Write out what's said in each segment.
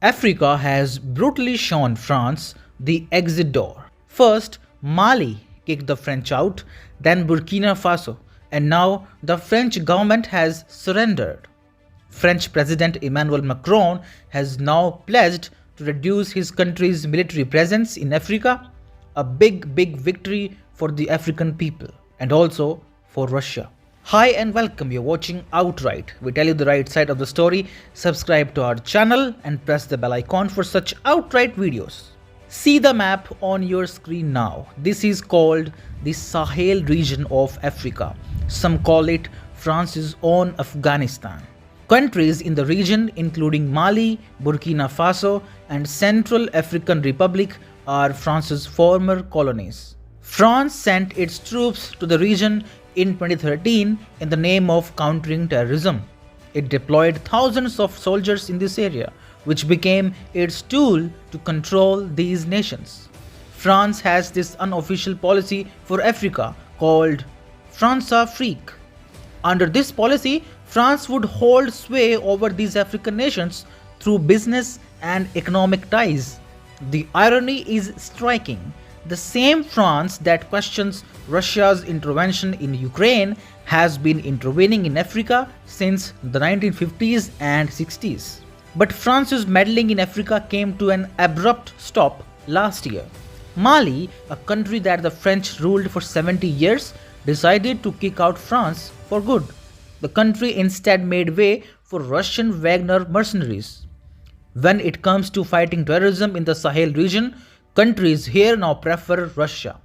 Africa has brutally shown France the exit door. First, Mali kicked the French out, then Burkina Faso, and now the French government has surrendered. French President Emmanuel Macron has now pledged to reduce his country's military presence in Africa, a big victory for the African people and also for Russia. Hi and welcome, you're watching Outright. We tell you the right side of the story. Subscribe to our channel and press the bell icon for such outright videos. See the map on your screen now. This is called the Sahel region of Africa. Some call it France's own Afghanistan. Countries in the region including Mali, Burkina Faso and Central African Republic are France's former colonies. France sent its troops to the region in 2013 in the name of countering terrorism. It deployed thousands of soldiers in this area, which became its tool to control these nations. France has this unofficial policy for Africa called France-Afrique. Under this policy, France would hold sway over these African nations through business and economic ties. The irony is striking. The same France that questions Russia's intervention in Ukraine has been intervening in Africa since the 1950s and 60s. But France's meddling in Africa came to an abrupt stop last year. Mali, a country that the French ruled for 70 years, decided to kick out France for good. The country instead made way for Russian Wagner mercenaries. When it comes to fighting terrorism in the Sahel region, countries here now prefer Russia.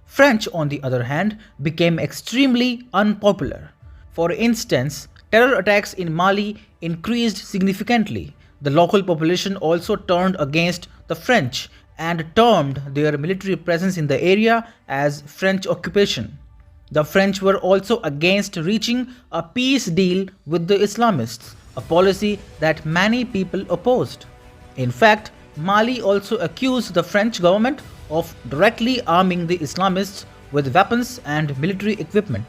French, on the other hand, became extremely unpopular. For instance, terror attacks in Mali increased significantly. The local population also turned against the French and termed their military presence in the area as French occupation. The French were also against reaching a peace deal with the Islamists, a policy that many people opposed. In fact, Mali also accused the French government of directly arming the Islamists with weapons and military equipment.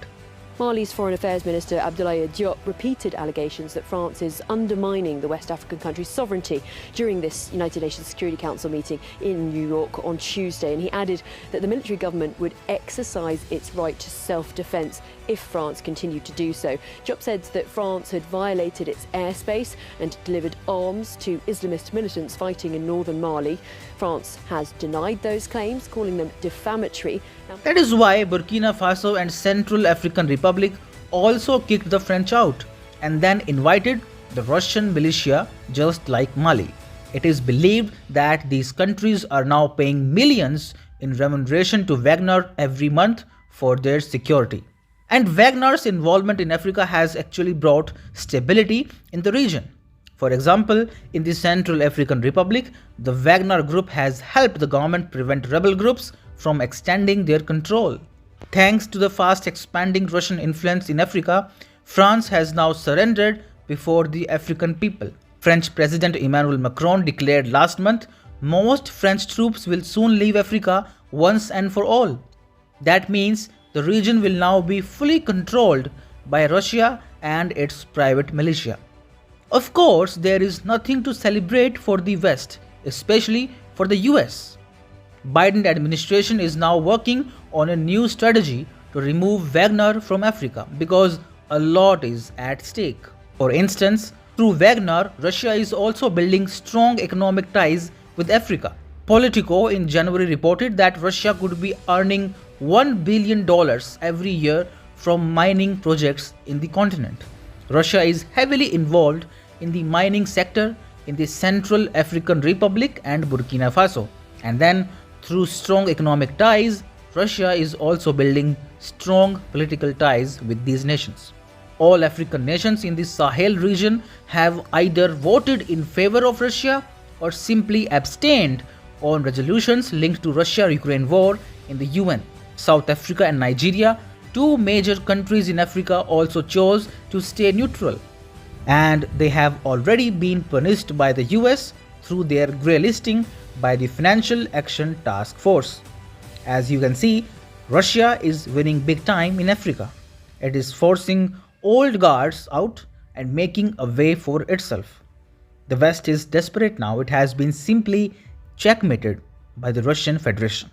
Mali's Foreign Affairs Minister Abdoulaye Diop repeated allegations that France is undermining the West African country's sovereignty during this United Nations Security Council meeting in New York on Tuesday, and he added that the military government would exercise its right to self-defence if France continued to do so. Diop said that France had violated its airspace and delivered arms to Islamist militants fighting in northern Mali. France has denied those claims, calling them defamatory. That is why Burkina Faso and Central African Republic also kicked the French out and then invited the Russian militia just like Mali. It is believed that these countries are now paying millions in remuneration to Wagner every month for their security. And Wagner's involvement in Africa has actually brought stability in the region. For example, in the Central African Republic, the Wagner group has helped the government prevent rebel groups from extending their control. Thanks to the fast expanding Russian influence in Africa, France has now surrendered before the African people. French President Emmanuel Macron declared last month most French troops will soon leave Africa once and for all. That means the region will now be fully controlled by Russia and its private militia. Of course, there is nothing to celebrate for the West, especially for the US. Biden administration is now working on a new strategy to remove Wagner from Africa because a lot is at stake. For instance, through Wagner, Russia is also building strong economic ties with Africa. Politico in January reported that Russia could be earning $1 billion every year from mining projects in the continent. Russia is heavily involved in the mining sector in the Central African Republic and Burkina Faso. And then, through strong economic ties, Russia is also building strong political ties with these nations. All African nations in the Sahel region have either voted in favor of Russia or simply abstained on resolutions linked to Russia-Ukraine war in the UN. South Africa and Nigeria, two major countries in Africa, also chose to stay neutral. And they have already been punished by the US through their grey listing by the Financial Action Task Force. As you can see, Russia is winning big time in Africa. It is forcing old guards out and making a way for itself. The West is desperate now. It has been simply checkmated by the Russian Federation.